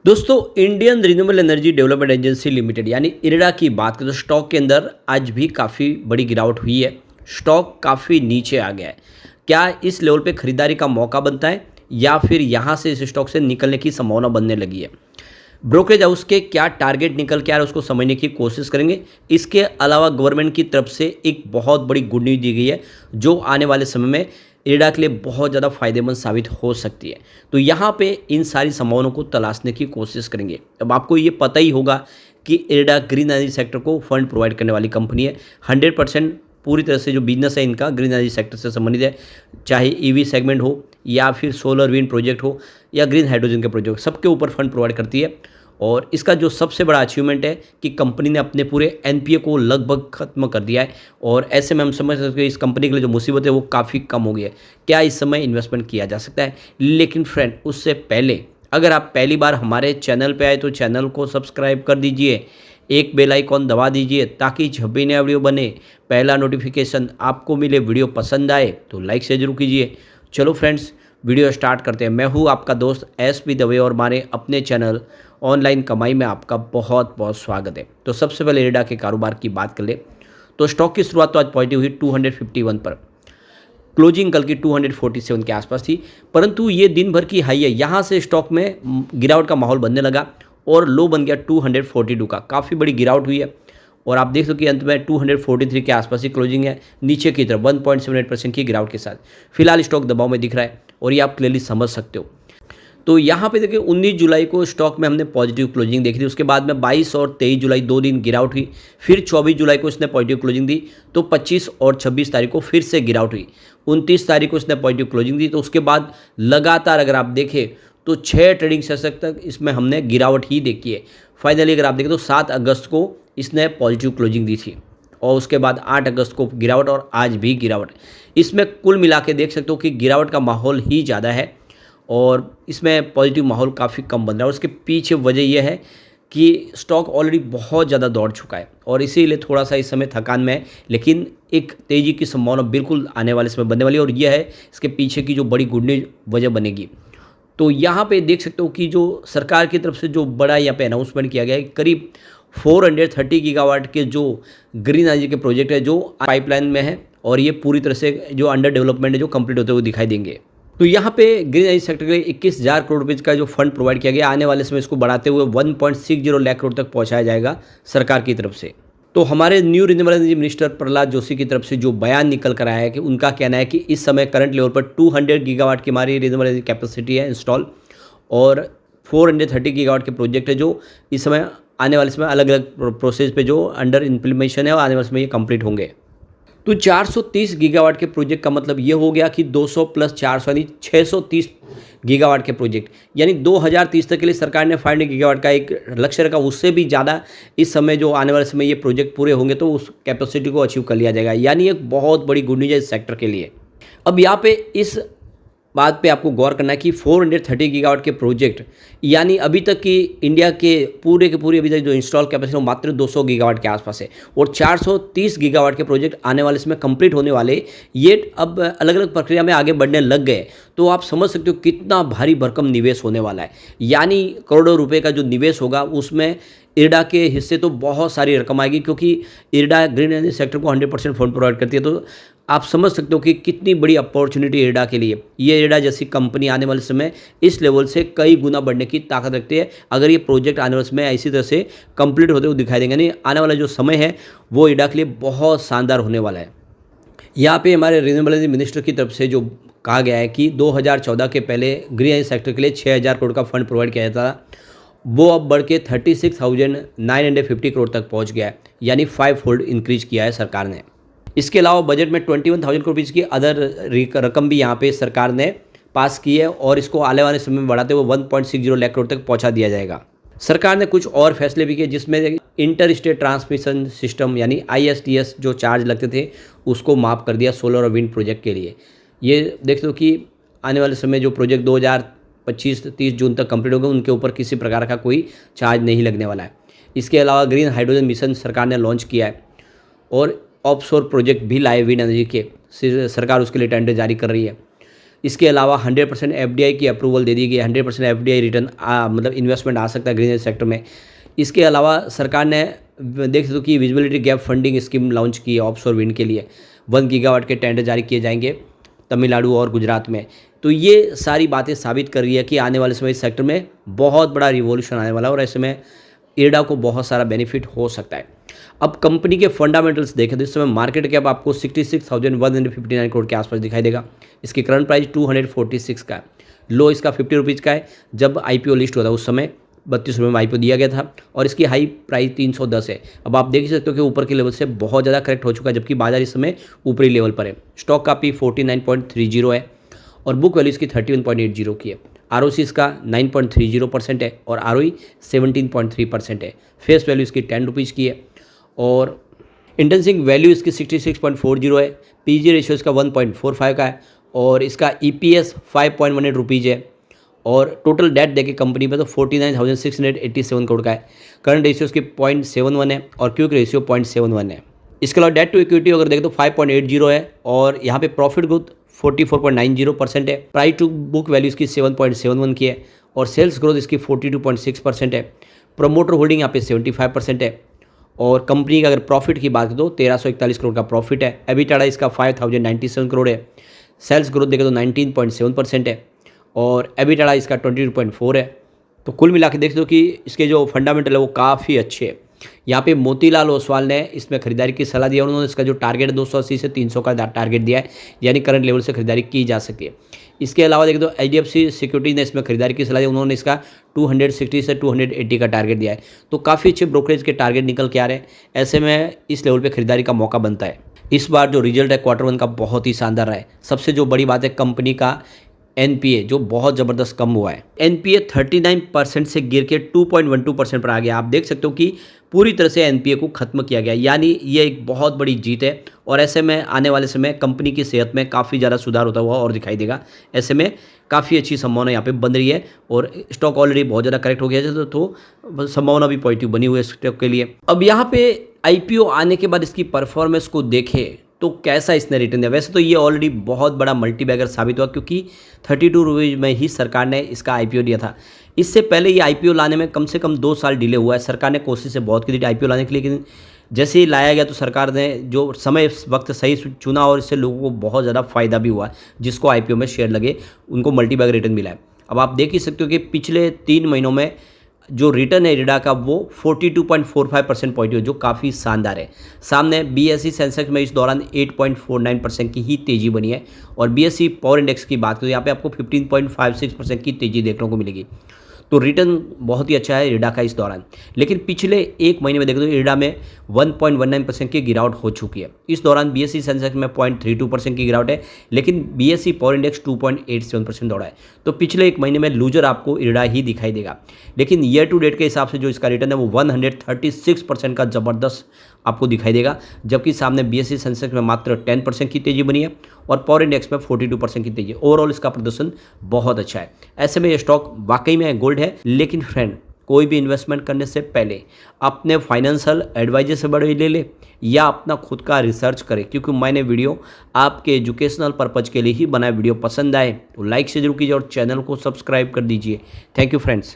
दोस्तों, Indian renewable energy development agency limited यानी IRDA की बात करें तो स्टॉक के अंदर आज भी काफ़ी बड़ी गिरावट हुई है। स्टॉक काफ़ी नीचे आ गया है। क्या इस लेवल पे खरीदारी का मौका बनता है या फिर यहाँ से इस स्टॉक से निकलने की संभावना बनने लगी है? ब्रोकरेज हाउस के क्या टारगेट निकल के आ रहा है उसको समझने की कोशिश करेंगे। इसके अलावा गवर्नमेंट की तरफ से एक बहुत बड़ी गुड न्यूज़ दी गई है जो आने वाले समय में इरडा के लिए बहुत ज़्यादा फायदेमंद साबित हो सकती है। तो यहाँ पे इन सारी संभावनाओं को तलाशने की कोशिश करेंगे। अब आपको ये पता ही होगा कि इरडा ग्रीन एनर्जी सेक्टर को फंड प्रोवाइड करने वाली कंपनी है। 100% पूरी तरह से जो बिजनेस है इनका ग्रीन एनर्जी सेक्टर से संबंधित है, चाहे ईवी सेगमेंट हो या फिर सोलर विंड प्रोजेक्ट हो या ग्रीन हाइड्रोजन के प्रोजेक्ट, सबके ऊपर फंड प्रोवाइड करती है। और इसका जो सबसे बड़ा अचीवमेंट है कि कंपनी ने अपने पूरे एनपीए को लगभग ख़त्म कर दिया है और ऐसे में हम समझ सकते हैं इस कंपनी के लिए जो मुसीबत है वो काफ़ी कम हो गई है। क्या इस समय इन्वेस्टमेंट किया जा सकता है? लेकिन फ्रेंड, उससे पहले अगर आप पहली बार हमारे चैनल पे आए तो चैनल को सब्सक्राइब कर दीजिए, एक बेल आइकॉन दबा दीजिए ताकि जब भी नया वीडियो बने पहला नोटिफिकेशन आपको मिले। वीडियो पसंद आए तो लाइक से जरूर कीजिए। चलो फ्रेंड्स, वीडियो स्टार्ट करते हैं। मैं हूँ आपका दोस्त SP दवे और हमारे अपने चैनल ऑनलाइन कमाई में आपका बहुत बहुत स्वागत है। तो सबसे पहले इरडा के कारोबार की बात कर ले तो स्टॉक की शुरुआत तो आज पॉजिटिव हुई 251 पर। क्लोजिंग कल की 247 के आसपास थी, परंतु ये दिन भर की हाई है। यहाँ से स्टॉक में गिरावट का माहौल बनने लगा और लो बन गया 242 का। काफ़ी बड़ी गिरावट हुई है और आप देख सकते कि अंत में 243 के आसपास ही क्लोजिंग है, नीचे की तरफ 1.78% की गिरावट के साथ। फिलहाल स्टॉक दबाव में दिख रहा है और ये आप क्लियरली समझ सकते हो। तो यहाँ पे देखिए 19 जुलाई को स्टॉक में हमने पॉजिटिव क्लोजिंग देखी थी। उसके बाद में 22 और 23 जुलाई 2 दिन गिरावट हुई। फिर 24 जुलाई को इसने पॉजिटिव क्लोजिंग दी तो 25 और 26 तारीख को फिर से गिरावट हुई। 29 तारीख को इसने पॉजिटिव क्लोजिंग दी। तो उसके बाद लगातार अगर आप देखें तो 6 ट्रेडिंग सेशन तक इसमें हमने गिरावट ही देखी है। फाइनली अगर आप देखें तो 7 अगस्त को इसने पॉजिटिव क्लोजिंग दी थी और उसके बाद 8 अगस्त को गिरावट और आज भी गिरावट। इसमें कुल मिला के देख सकते हो कि गिरावट का माहौल ही ज़्यादा है और इसमें पॉजिटिव माहौल काफ़ी कम बन रहा है। और उसके पीछे वजह यह है कि स्टॉक ऑलरेडी बहुत ज़्यादा दौड़ चुका है और इसीलिए थोड़ा सा इस समय थकान में है, लेकिन एक तेज़ी की संभावना बिल्कुल आने वाले समय बनने वाली है और यह है इसके पीछे की जो बड़ी गुड न्यूज वजह बनेगी। तो यहाँ पे देख सकते हो कि जो सरकार की तरफ से जो बड़ा यहाँ पे अनाउंसमेंट किया गया है, करीब 430 गीगावाट के जो ग्रीन एनर्जी के प्रोजेक्ट है जो पाइपलाइन में है और ये पूरी तरह से जो अंडर डेवलपमेंट है जो कंप्लीट होते हुए दिखाई देंगे। तो यहाँ पे ग्रीन एनर्जी सेक्टर के लिए 21,000 करोड़ रुपये का जो फंड प्रोवाइड किया गया, आने वाले समय इसको बढ़ाते हुए 1.60 लाख करोड़ तक पहुँचाया जाएगा सरकार की तरफ से। तो हमारे new renewable energy minister Prahlad Joshi की तरफ से जो बयान निकल कर आया है कि उनका कहना है कि इस समय करंट लेवल पर 200 गीगावाट की हमारी रिन्यूएबल एनर्जी कैपेसिटी है इंस्टॉल और 430 गीगावाट के प्रोजेक्ट है जो इस समय आने वाले समय अलग अलग प्रोसेस पे जो अंडर इम्प्लीमेशन है और आने वाले समय ये कंप्लीट होंगे। तो 430 गीगावाट के प्रोजेक्ट का मतलब ये हो गया कि 200 प्लस 400 यानी 630 गीगावाट के प्रोजेक्ट, यानी 2030 तक के लिए सरकार ने 500 गीगावाट का एक लक्ष्य रखा। उससे भी ज़्यादा इस समय जो आने वाले समय ये प्रोजेक्ट पूरे होंगे तो उस कैपेसिटी को अचीव कर लिया जाएगा, यानी एक बहुत बड़ी गुड न्यूज़ है इस सेक्टर के लिए। अब यहाँ पे इस बात पे आपको गौर करना है कि 430 गीगावाट के प्रोजेक्ट यानी अभी तक की इंडिया के पूरे अभी तक जो इंस्टॉल कैपेसिटी वो मात्र 200 गीगावाट के आसपास है और 430 गीगावाट के प्रोजेक्ट आने वाले समय कंप्लीट होने वाले, ये अब अलग अलग प्रक्रिया में आगे बढ़ने लग गए। तो आप समझ सकते हो कितना भारी भरकम निवेश होने वाला है, यानी करोड़ों रुपये का जो निवेश होगा उसमें इरडा के हिस्से तो बहुत सारी रकम आएगी क्योंकि इरडा ग्रीन एनर्जी सेक्टर को 100% फंड प्रोवाइड करती है। तो आप समझ सकते हो कि कितनी बड़ी अपॉर्चुनिटी इरडा के लिए। ये इरडा जैसी कंपनी आने वाले समय इस लेवल से कई गुना बढ़ने की ताकत रखती है अगर ये प्रोजेक्ट आने वाले समय इसी तरह से कंप्लीट होते हुए दिखाई देंगे। नहीं, आने वाला जो समय है वो इरडा के लिए बहुत शानदार होने वाला है। यहाँ पे हमारे रिन्यूएबल एनर्जी मिनिस्टर की तरफ से जो कहा गया है कि 2014 के पहले ग्रीन एनर्जी सेक्टर के लिए 6,000 करोड़ का फंड प्रोवाइड किया जाता था, वो अब बढ़ के 36,950 करोड़ तक पहुंच गया है, यानी 5 फोल्ड इंक्रीज किया है सरकार ने। इसके अलावा बजट में 21,000 करोड़ रुपये की अदर रकम भी यहाँ पे सरकार ने पास की है और इसको आने वाले समय में बढ़ाते हुए 1.60 लाख करोड़ तक पहुँचा दिया जाएगा। सरकार ने कुछ और फैसले भी किए जिसमें इंटर स्टेट ट्रांसमिशन सिस्टम यानी ISTS जो चार्ज लगते थे उसको माफ़ कर दिया सोलर और विंड प्रोजेक्ट के लिए। ये देख लो कि आने वाले समय जो प्रोजेक्ट 2025-30 जून तक कंप्लीट होंगे उनके ऊपर किसी प्रकार का कोई चार्ज नहीं लगने वाला है। इसके अलावा ग्रीन हाइड्रोजन मिशन सरकार ने लॉन्च किया है और ऑफशोर प्रोजेक्ट भी लाए विंड एनर्जी के, सरकार उसके लिए टेंडर जारी कर रही है। इसके अलावा 100% एफडीआई की अप्रूवल दे दी गई है, 100% एफडीआई रिटर्न मतलब इन्वेस्टमेंट आ सकता है ग्रीन एनर्जी सेक्टर में। इसके अलावा सरकार ने देख सकते हो कि visibility gap funding scheme launch की है ऑफशोर विंड के लिए। 1 गीगावाट के टेंडर जारी किए जाएंगे तमिलनाडु और गुजरात में। तो ये सारी बातें साबित कर रही है कि आने वाले समय इस सेक्टर में बहुत बड़ा रिवॉल्यूशन आने वाला है और ऐसे में इरडा को बहुत सारा बेनिफिट हो सकता है। अब कंपनी के फंडामेंटल्स देखें तो इस समय मार्केट कैप आपको 66,159 करोड़ के आसपास दिखाई देगा। इसकी करंट प्राइस 246 का है। लो इसका 50 रुपीज़ का है। जब आईपीओ लिस्ट हुआ था उस समय 32 रुपये में आईपीओ दिया गया था और इसकी हाई प्राइस 310 है। अब आप देख सकते हो कि ऊपर के लेवल से बहुत ज़्यादा करेक्ट हो चुका है, जबकि बाजार इस समय ऊपरी लेवल पर है। स्टॉक का पी 49.30 है और बुक वैल्यू इसकी 31.80 की है। आरओसी इसका 9.30% है और आरओई 17.3% है। फेस वैल्यू इसकी 10 रुपीज़ की है और इंटेंसिंग वैल्यू इसकी 66.40 है। पीजी रेशियो इसका 1.45 का है और इसका ईपीएस 5.18 रुपीज़ है और टोटल डेट देखे कंपनी पे तो 49,687 करोड़ का है। करंट रेशियो इसकी 0.71 है और क्विक रेशियो 0.71 है। इसके अलावा डेट टू इक्विटी अगर देखें तो 5.80 है और यहाँ पे प्रॉफिट ग्रोथ 44.90% है। प्राइस टू बुक वैल्यू इसकी 7.71 की है और सेल्स ग्रोथ इसकी 42.6% है। प्रोमोटर होल्डिंग यहाँ पे 75% है और कंपनी का अगर प्रॉफिट की बात करें तो 1341 करोड़ का प्रॉफिट है। एबिटाडा इसका 5,097 करोड़ है। सेल्स ग्रोथ देखें तो 19.7% है और एबिटाडा इसका 22.4 है। तो कुल मिला के देख दो कि इसके जो फंडामेंटल है वो काफ़ी अच्छे है। यहाँ पे मोतीलाल ओसवाल ने इसमें खरीदारी की सलाह दी है। उन्होंने इसका जो टारगेट है 280 से 300 का टारगेट दिया है, यानी करंट लेवल से खरीदारी की जा सकती है। इसके अलावा देख दो एचडीएफसी सिक्योरिटी ने इसमें खरीदारी की सलाह दी। उन्होंने इसका 260 से 280 का टारगेट दिया है। तो काफ़ी अच्छे ब्रोकरेज के टारगेट निकल के आ रहे हैं। ऐसे में इस लेवल पर खरीदारी का मौका बनता है। इस बार जो रिजल्ट है Q1 का बहुत ही शानदार रहा है। सबसे जो बड़ी बात है कंपनी का एनपीए जो बहुत ज़बरदस्त कम हुआ है। एनपीए 39% से गिर के 2.12% पर आ गया। आप देख सकते हो कि पूरी तरह से एनपीए को खत्म किया गया, यानी ये एक बहुत बड़ी जीत है और ऐसे में आने वाले समय कंपनी की सेहत में काफ़ी ज़्यादा सुधार होता हुआ और दिखाई देगा। ऐसे में काफ़ी अच्छी संभावना यहाँ पे बन रही है और स्टॉक ऑलरेडी बहुत ज़्यादा करेक्ट हो गया है तो संभावना भी पॉजिटिव बनी हुई है स्टॉक के लिए। अब यहाँ पे आईपीओ आने के बाद इसकी परफॉर्मेंस को देखें तो कैसा इसने रिटर्न दिया। वैसे तो ये ऑलरेडी बहुत बड़ा मल्टीबैगर साबित हुआ क्योंकि 32 रुपये में ही सरकार ने इसका आईपीओ दिया था। इससे पहले ये आईपीओ लाने में कम से कम 2 साल डिले हुआ है। सरकार ने कोशिश से बहुत की थी आईपीओ लाने के लिए, लेकिन जैसे ही लाया गया तो सरकार ने जो समय वक्त सही चुना और इससे लोगों को बहुत ज़्यादा फायदा भी हुआ। जिसको आईपीओ में शेयर लगे उनको मल्टीबैगर रिटर्न मिला है। अब आप देख ही सकते हो कि पिछले 3 महीनों में जो रिटर्न है इरडा का वो 42.45% पॉजिटिव, जो काफ़ी शानदार है। सामने बीएसई सेंसेक्स में इस दौरान 8.49% की ही तेज़ी बनी है और बीएसई पावर इंडेक्स की बात करें तो यहाँ पे आपको 15.56% की तेज़ी देखने को मिलेगी। तो रिटर्न बहुत ही अच्छा है इरडा का इस दौरान। लेकिन पिछले 1 महीने में देखो तो इरडा में 1.19% की गिरावट हो चुकी है। इस दौरान बीएसई सेंसेक्स में 0.32% की गिरावट है, लेकिन बीएसई पावर इंडेक्स 2.87% दौड़ा है। तो पिछले 1 महीने में लूजर आपको इरडा ही दिखाई देगा। लेकिन ईयर टू डेट के हिसाब से जो इसका रिटर्न है वो 136% का ज़बरदस्त आपको दिखाई देगा, जबकि सामने बीएसई सेंसेक्स में मात्र 10% की तेज़ी बनी है और पावर इंडेक्स में 42% की तेज़ी। ओवरऑल इसका प्रदर्शन बहुत अच्छा है। ऐसे में ये स्टॉक वाकई में गोल्ड है। लेकिन फ्रेंड, कोई भी इन्वेस्टमेंट करने से पहले अपने फाइनेंशियल एडवाइजर से बड़े ले ले या अपना खुद का रिसर्च करें, क्योंकि मैंने वीडियो आपके एजुकेशनल पर्पज़ के लिए ही बनाया। वीडियो पसंद आए तो लाइक से जरूर कीजिए और चैनल को सब्सक्राइब कर दीजिए। Thank you friends.